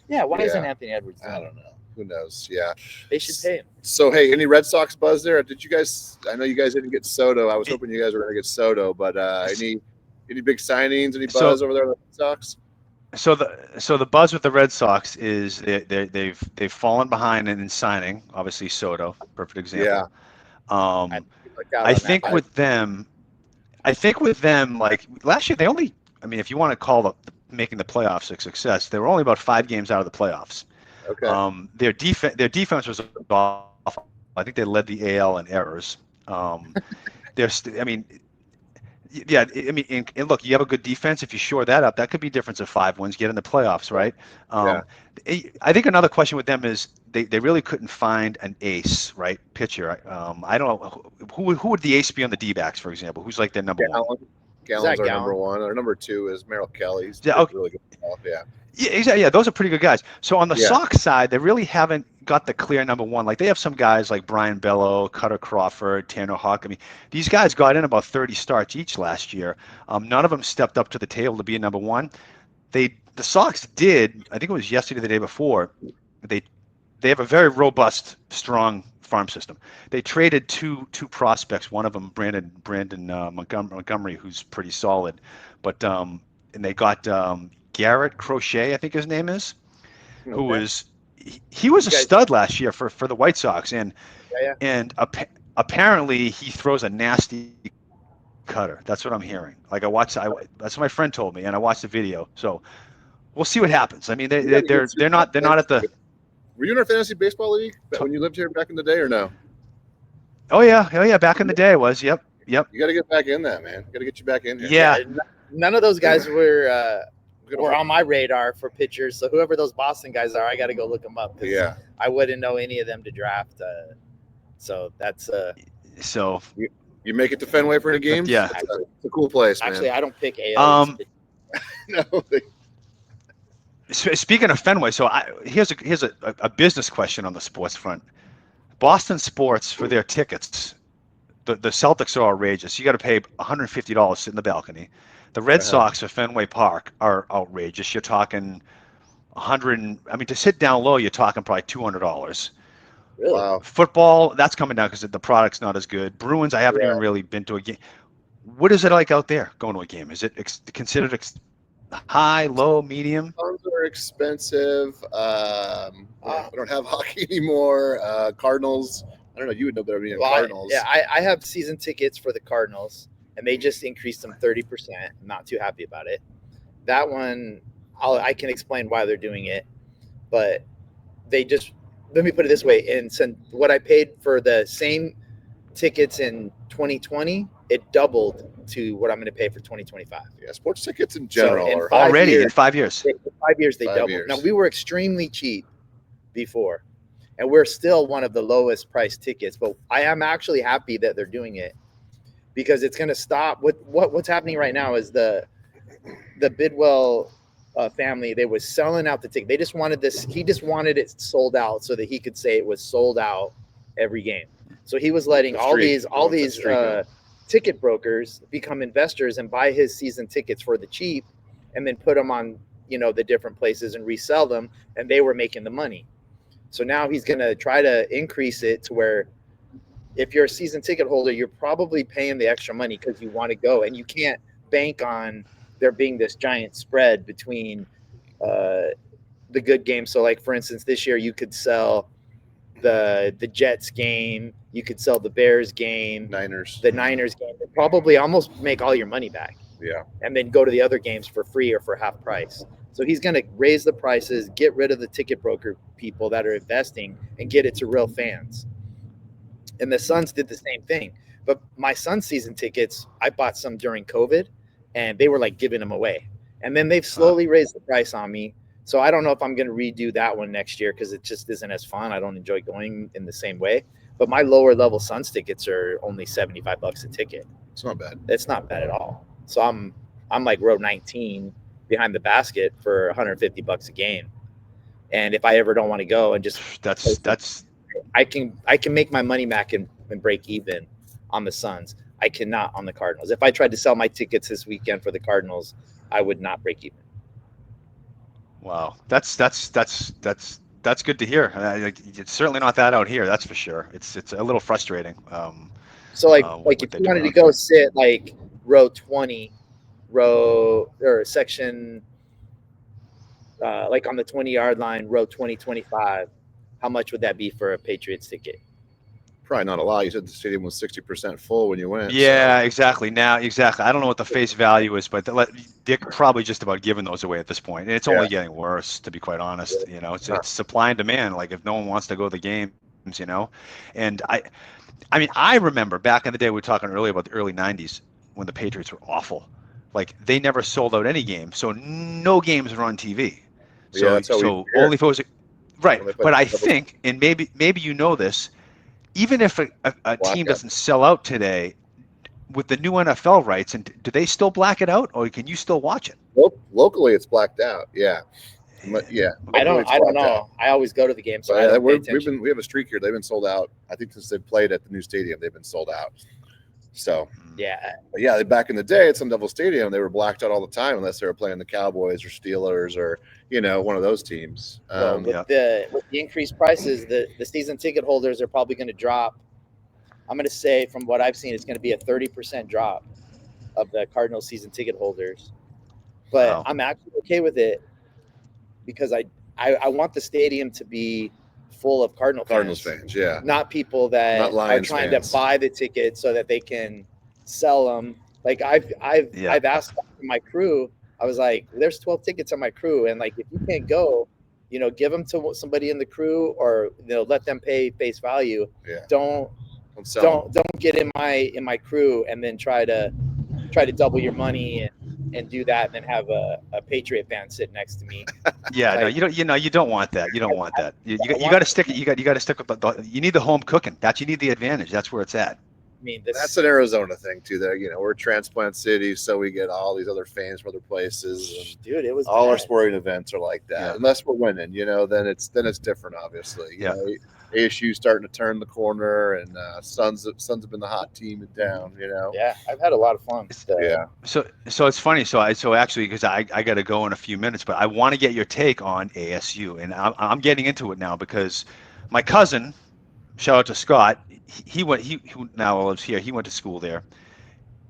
Yeah, why isn't Anthony Edwards
I don't know. Who knows? Yeah.
They should pay him.
So, hey, any Red Sox buzz there? Did you guys – I know you guys didn't get Soto. I was hoping you guys were going to get Soto, but any big signings, any buzz over there with the Red Sox?
So the buzz with the Red Sox is they've fallen behind in signing, obviously Soto, perfect example. Yeah. I think with them, like last year, if you want to call making the playoffs a success, they were only about 5 games out of the playoffs.
Okay.
Their defense was awful. I think they led the AL in errors. And look, you have a good defense. If you shore that up, that could be a difference of 5 wins, get in the playoffs, right? I think another question with them is they really couldn't find an ace, right? Pitcher. I don't know who would the ace be on the D-backs, for example. Who's like their number one?
Gallen's our number one. Our number 2 is Merrill Kelly. He's really good.
Yeah, exactly. Yeah, those are pretty good guys. So on the Sox side, they really haven't got the clear number one. Like they have some guys like Brian Bello, Cutter Crawford, Tanner Hawk. I mean, these guys got in about 30 starts each last year. None of them stepped up to the table to be a number one. The Sox did, I think it was yesterday, the day before, they have a very robust, strong farm system. They traded two prospects. One of them, Brandon Montgomery, who's pretty solid, but and they got Garrett Crochet, I think his name is, who was he was a stud last year for the White Sox, and apparently he throws a nasty cutter. That's what I'm hearing. Like that's what my friend told me, and I watched the video. So we'll see what happens. I mean, they're not at the.
Were you in our fantasy baseball league when you lived here back in the day, or no?
Oh yeah. Back in the day, I was. Yep.
You got to get back in that, man. Got to get you back in here.
Yeah.
None of those guys were on my radar for pitchers. So whoever those Boston guys are, I got to go look them up.
Yeah.
I wouldn't know any of them to draft. So that's
So
you make it to Fenway for any games?
Yeah.
It's a cool place, man.
Actually, I don't pick ALs.
No.
Speaking of Fenway, so here's a business question on the sports front. Boston sports, for their tickets, the Celtics are outrageous. You got to pay $150 to sit in the balcony. The Red Sox for Fenway Park are outrageous. You're talking 100. I mean, to sit down low, you're talking probably $200.
Really?
Wow.
Football, that's coming down because the product's not as good. Bruins, I haven't even really been to a game. What is it like out there going to a game? Is it considered high, low, medium?
Tons are expensive. I don't have hockey anymore. Cardinals. I don't know. You would know better than me. Cardinals.
I have season tickets for the Cardinals, and they just increased them 30%. I'm not too happy about it. That one, I can explain why they're doing it, but they just, let me put it this way. And since what I paid for the same tickets in 2020, it doubled to what I'm going to pay for 2025.
Yeah, sports tickets in general
in
are
already
years,
in 5 years.
In 5 years, they doubled. Now, we were extremely cheap before, and we're still one of the lowest priced tickets, but I am actually happy that they're doing it because it's going to stop. What's happening right now is the Bidwell family, they was selling out the ticket. They just wanted this. He just wanted it sold out so that he could say it was sold out every game. So he was letting all these ticket brokers become investors and buy his season tickets for the cheap, and then put them on, the different places and resell them, and they were making the money. So now he's going to try to increase it to where if you're a season ticket holder, you're probably paying the extra money because you want to go, and you can't bank on there being this giant spread between the good games. So like, for instance, this year you could sell the Jets game, you could sell the Bears game, the Niners game, and probably almost make all your money back.
Yeah.
And then go to the other games for free or for half price. So he's going to raise the prices, get rid of the ticket broker people that are investing, and get it to real fans. And the Suns did the same thing. But my Suns season tickets, I bought some during COVID, and they were like giving them away. And then they've slowly raised the price on me. So I don't know if I'm going to redo that one next year because it just isn't as fun. I don't enjoy going in the same way. But my lower level Suns tickets are only $75 a ticket.
It's not bad.
It's not bad at all. So I'm like row 19 behind the basket for $150 a game. And if I ever don't want to go and just I can make my money back and break even on the Suns. I cannot on the Cardinals. If I tried to sell my tickets this weekend for the Cardinals, I would not break even.
Wow, that's good to hear. It's certainly not that out here, that's for sure. It's a little frustrating.
So like if you wanted to go sit like row 20, or section like on the 20-yard line, row 20, 25, how much would that be for a Patriots ticket?
Probably not a lot. You said the stadium was 60% full when you went.
Yeah, so. Exactly. I don't know what the face value is, but they're probably just about giving those away at this point. And it's only getting worse, to be quite honest. It's supply and demand. Like if no one wants to go to the games, And I remember back in the day, we were talking earlier about the early 90s when the Patriots were awful. Like they never sold out any game, so no games were on TV. So only if it was right. But I think, and maybe you know this, even if a team doesn't sell out today, with the new NFL rights, and do they still black it out, or can you still watch it?
Locally, it's blacked out. Yeah.
I don't know. Out. I always go to the game, so
we have a streak here. They've been sold out. I think since they played at the new stadium, they've been sold out. So back in the day at Sun Devil Stadium, they were blacked out all the time unless they were playing the Cowboys or Steelers or one of those teams.
With the increased prices, the season ticket holders are probably going to drop. I'm going to say, from what I've seen, it's going to be a 30% drop of the Cardinals season ticket holders. But I'm actually okay with it because I want the stadium to be full of Cardinals
fans, yeah,
not people that are trying to buy the ticket so that they can sell them. Like I've asked my crew, I was like, there's 12 tickets on my crew, and like if you can't go, give them to somebody in the crew, or let them pay face value. Don't get in my crew and then try to double your money and do that, and then have a Patriot fan sit next to me.
No, you don't want that. You don't want that. You got to stick. You got to stick with you need the home cooking. You need the advantage. That's where it's at.
I mean,
that's an Arizona thing too. There, we're a transplant city, so we get all these other fans from other places. And
dude, it was
all our sporting events are like that.
Yeah.
Unless we're winning, then it's different. Obviously, you know, ASU starting to turn the corner, and Suns have been the hot team in town.
Yeah, I've had a lot of fun.
Yeah.
So it's funny. So actually, because I got to go in a few minutes, but I want to get your take on ASU, and I'm getting into it now because my cousin, shout out to Scott, he who now lives here. He went to school there,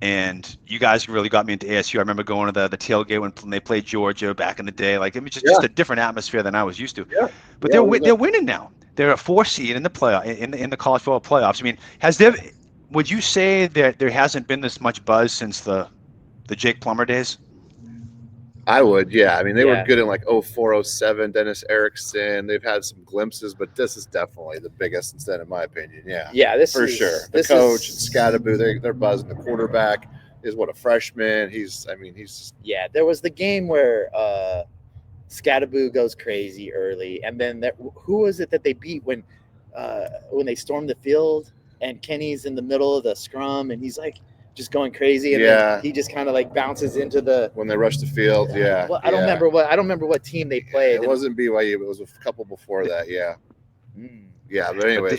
and you guys really got me into ASU. I remember going to the tailgate when they played Georgia back in the day. Like, it was just a different atmosphere than I was used to.
Yeah.
But they're winning now. They're a 4 seed in the in the college football playoffs. I mean, would you say that there hasn't been this much buzz since the Jake Plummer days?
I would, yeah. I mean, they were good in like 04, 07, Dennis Erickson. They've had some glimpses, but this is definitely the biggest since then, in my opinion. Yeah.
Yeah,
for sure. The coach and Scattaboo, they're buzzing. The quarterback is a freshman. He's
yeah. There was the game where Scattaboo goes crazy early, and then who was it that they beat when they stormed the field and Kenny's in the middle of the scrum and he's like just going crazy, and then he just kind of like bounces into when
they rush the field. Yeah.
Well, I don't remember what team they played.
It wasn't BYU, but it was a couple before that. Yeah. Yeah, but anyway,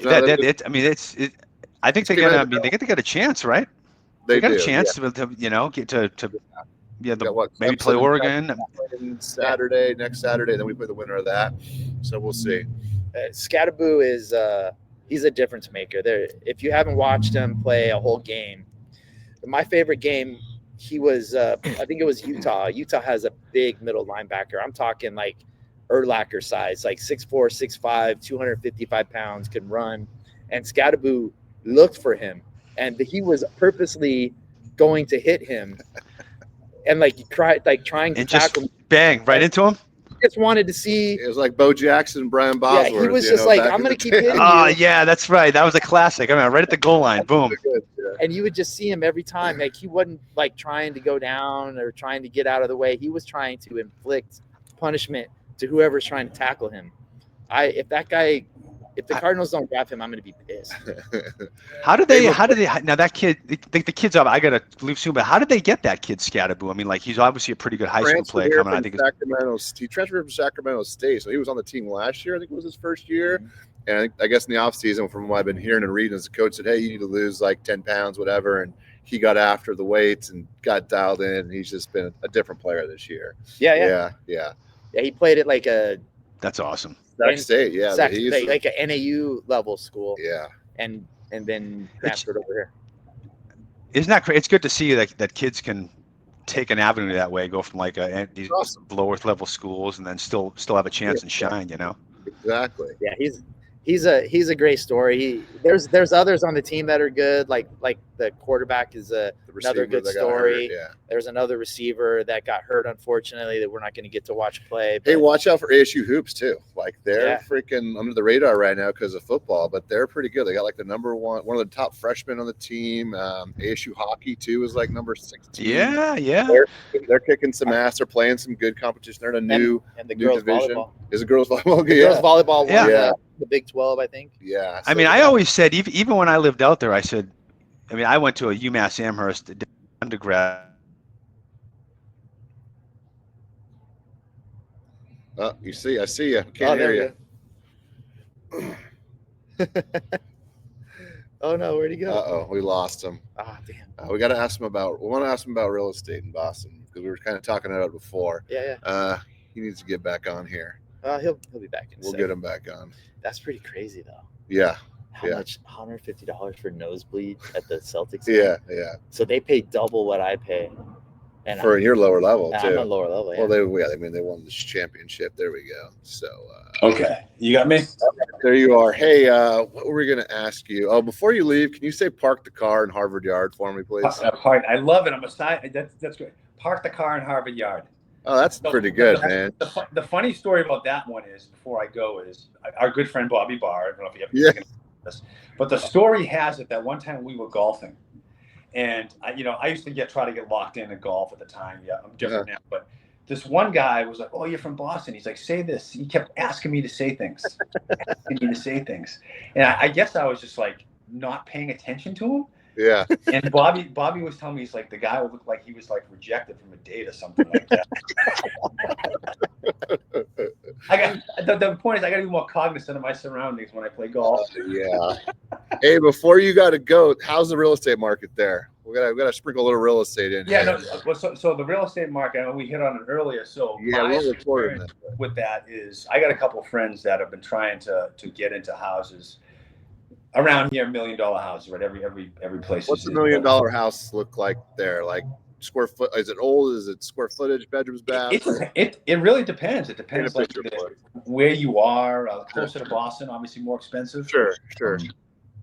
I think they got a chance, right? They got a chance to get to maybe play Oregon
next Saturday. Then we play the winner of that. So we'll see.
Scattaboo is he's a difference maker. If you haven't watched him play a whole game, my favorite game, he was I think it was Utah. Utah has a big middle linebacker. I'm talking like Urlacher size, like 6'4", 6'5", 255 pounds, can run. And Scattaboo looked for him, and he was purposely going to hit him, and trying to tackle him.
Bang right into him.
Just wanted to see.
It was like Bo Jackson, Brian Bosworth.
Yeah, he was just like, I'm going to keep hitting you.
Oh, yeah, that's right. That was a classic. I mean, right at the goal line. Boom.
And you would just see him every time. Like, he wasn't like trying to go down or trying to get out of the way. He was trying to inflict punishment to whoever's trying to tackle him. If the Cardinals don't draft him, I'm going to be pissed.
How did they now that kid, the kid's up, I got to leave soon, but how did they get that kid Scattaboo? I mean, like, he's obviously a pretty good high school player coming. I think
he transferred from Sacramento State, so he was on the team last year. I think it was his first year. Mm-hmm. And I guess in the offseason, from what I've been hearing and reading, as the coach said, hey, you need to lose like 10 pounds, whatever. And he got after the weights and got dialed in. And he's just been a different player this year.
Yeah. He played at like a.
That's awesome.
Sac State, yeah.
Like an NAU level school.
Yeah.
And then transferred over here.
Isn't that crazy? It's good to see that kids can take an avenue that way, go from like these lower level schools, and then still have a chance and shine.
Exactly.
Yeah, he's a great story. There's others on the team that are good. Like the quarterback is another good story. There's another receiver that got hurt, unfortunately, that we're not going to get to watch play.
Hey, watch out for ASU hoops too. Like, they're freaking under the radar right now because of football, but they're pretty good. They got like the number one of the top freshmen on the team. ASU hockey too is like number 16.
Yeah.
They're kicking some ass. They're playing some good competition. They're in a new
girls
division.
Volleyball.
Is it girls volleyball?
Girls volleyball.
Yeah.
The Big 12, I think.
Yeah.
I mean, I always said, even when I lived out there, I said, I went to a UMass Amherst undergrad.
Oh, I see you. Can't hear you.
Oh no, where'd he go?
Uh-oh, we lost him.
Ah, damn.
We want to ask him about real estate in Boston because we were kind of talking about it before.
Yeah.
He needs to get back on here.
He'll be back in a
We'll
second.
get him back on.
That's pretty crazy though.
Yeah.
How much? $150 for nosebleed at the Celtics?
Yeah.
So they pay double what I pay. And
for your lower level too.
I'm a lower level. Yeah.
Well, they won this championship. There we go. So.
Okay, you got me.
There you are. Hey, what were we going to ask you? Oh, before you leave, can you say "park the car in Harvard Yard" for me, please?
I love it. I'm a side. That's great. Park the car in Harvard Yard.
Oh, that's pretty good, man.
The funny story about that one is, before I go, is our good friend Bobby Barr. I don't know if you ever this, but the story has it that one time we were golfing, and I used to try to get locked into golf at the time. Yeah, I'm different now, but this one guy was like, "Oh, you're from Boston." He's like, "Say this." He kept asking me to say things, and I guess I was just like not paying attention to him.
Yeah.
And Bobby was telling me, he's like, the guy would look like he was like rejected from a date or something like that. The point is, I got to be more cognizant of my surroundings when I play golf.
Yeah. Hey, before you got to go, how's the real estate market there? We got to sprinkle a little real estate in.
Yeah, no. So the real estate market, I know we hit on it earlier. So
yeah,
my experience with that is, I got a couple of friends that have been trying to get into houses around here, $1 million houses, right? Every place.
What's a $1 million house look like there? Like square foot? Is it old? Is it square footage? Bedrooms, baths?
It really depends. It depends like where you are. Closer to Boston, obviously more expensive.
Sure.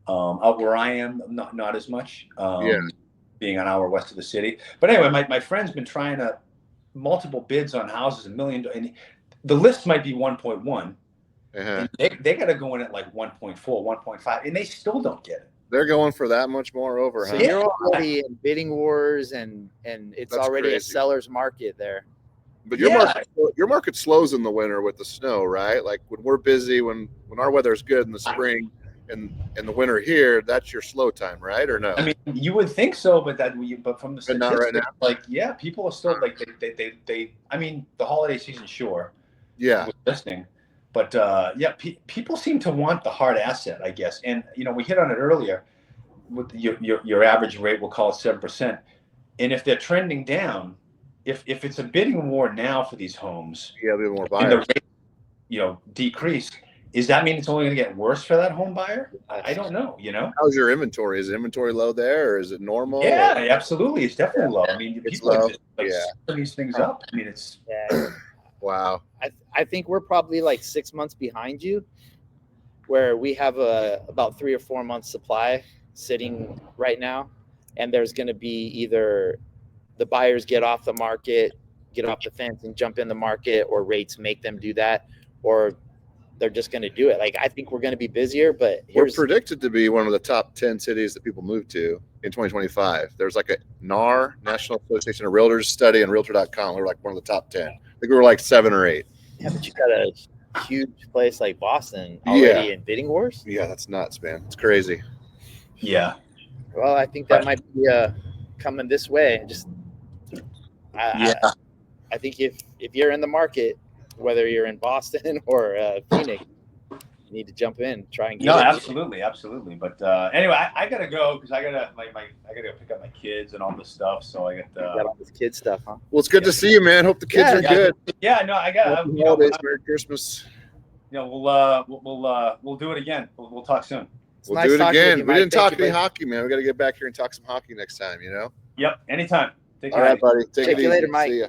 Out where I am, not as much.
Yeah.
Being an hour west of the city. But anyway, my friend's been trying to multiple bids on houses, $1 million, and the list might be 1.1. And they got to go in at like 1.4, 1.5, and they still don't get it.
They're going for that much more over.
So you're already in bidding wars, and it's That's already crazy. A seller's market there.
But your market slows in the winter with the snow, right? Like when we're busy, when our weather's good in the spring. And in the winter here, that's your slow time, right? Or no?
I mean, you would think so, but from the statistics,
not right now.
Like, yeah, people are still like they. I mean, the holiday season, sure.
Yeah.
With listening, but yeah, people seem to want the hard asset, I guess. And we hit on it earlier. With your average rate, we'll call it 7%. And if they're trending down, if it's a bidding war now for these homes,
yeah, there'll be more buyers.
And the rate, decrease. Does that mean it's only going to get worse for that home buyer? I don't know.
How's your inventory? Is inventory low there, or is it normal?
Yeah, absolutely. It's definitely low. I mean,
it's
people
low.
Set these things up. I mean, it's
wow.
I think we're probably like 6 months behind you, where we have about 3 or 4 months supply sitting right now, and there's going to be either the buyers get off the market, get off the fence, and jump in the market, or rates make them do that, or they're just going to do it. Like, I think we're going to be busier, but
we're predicted to be one of the top 10 cities that people move to in 2025. There's like a NAR, National Association of Realtors study, and Realtor.com. We're like one of the top 10. I think we were like 7 or 8.
Yeah, but you got a huge place like Boston already in bidding wars.
Yeah, that's nuts, man. It's crazy.
Yeah.
Well, I think that might be coming this way. I think if you're in the market, whether you're in Boston or Phoenix, you need to jump in, try and get it.
Absolutely. But anyway, I gotta go because I gotta go pick up my kids and all this stuff. So I got
all this kid stuff, huh?
Well, it's good to see you, man. Hope the kids are good.
Yeah, no, I got
Happy holidays, Merry Christmas.
We'll do it again. We'll talk soon.
We'll do it again. We didn't talk any hockey, man. We got to get back here and talk some hockey next time.
Yep. Anytime.
Take care. All right, buddy. Take it easy.
You later, Mike.
See ya.